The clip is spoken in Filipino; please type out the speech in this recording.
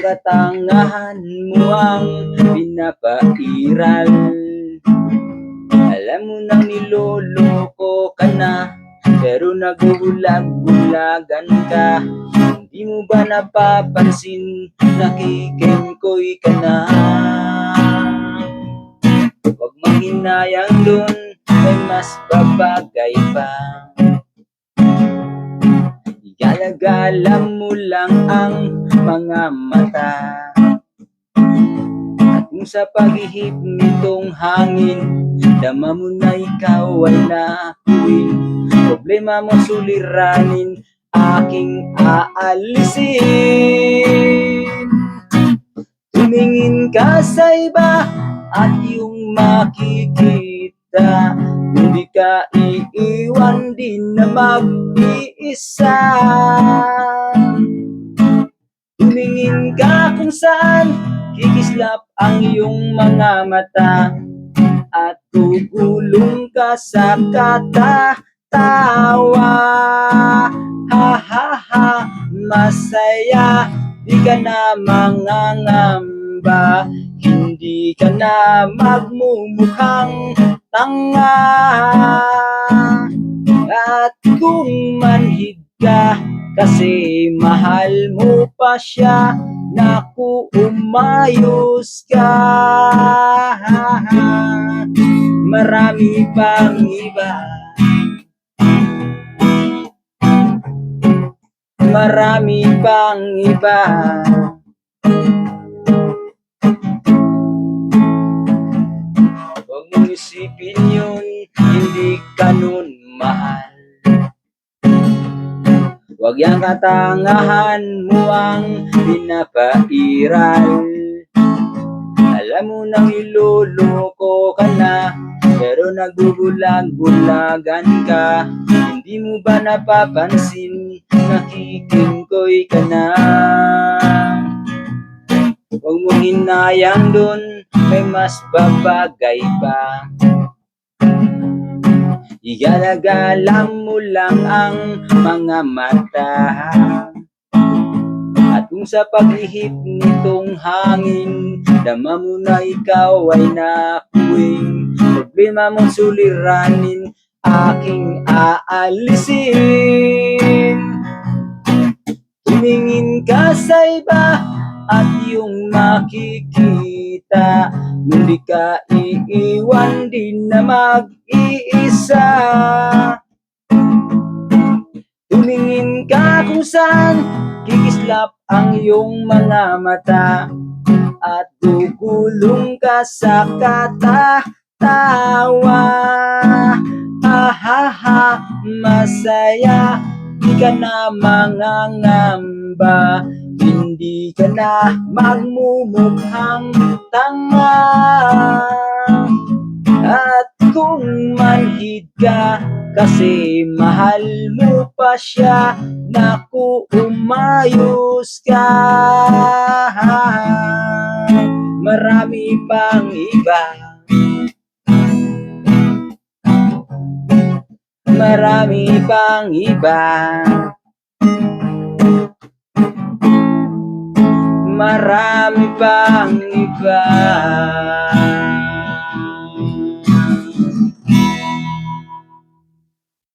katangahan mo ang pinapairal. Alam mo nang niloloko ka na, pero nagugulag-gulagan ka. Hindi mo ba napapansin, nakikengkoy ka na? Huwag manghinayang dun, may mas babagay pa. Igalagala mo lang ang mga mata, at kung sa paghihip nitong hangin, dama mo na ikaw ay nakuwing. Problema mo suliranin, aking aalisin. Tumingin ka sa iba at iyong makikita, hindi ka iiwan din na mag-iisa. Tumingin ka kung saan kikislap ang iyong mga mata, at gugulong ka sa katatawa. Ha ha ha, masaya, di ka na mangangamba, hindi ka na magmumukhang tanga. At kung manhid ka kasi mahal mo pa siya, naku, umayos ka. Marami pang iba, marami pang iba. Huwag mong isipin yun, hindi ka nun mahal. Huwag yang katangahan mo ang pinapairal. Alam mo nang iloloko ka na, pero nagugulag-gulagan ka. Hindi mo ba napapansin, nakikingkoy ka na? Huwag mong hinayang dun, may mas babagay pa. Igalagala mo lang ang mga mata, at kung sa paghihip nitong hangin, dama mo na ikaw ay nakuwing. Problema mong suliranin, aking aalisin. Tumingin ka sa iba at iyong makikita, hindi ka iiwan din na mag-iisa. Tumingin ka kung saan kikislap ang iyong mga mata, at gugulong ka sa katatawa. Ha ha ha, masaya, di ka na mangangamba, hindi ka na magmumukhang tanga. At kung manhid ka kasi mahal mo pa siya, naku, umayos ka. Marami pang iba, marami pang iba, marami pang iba.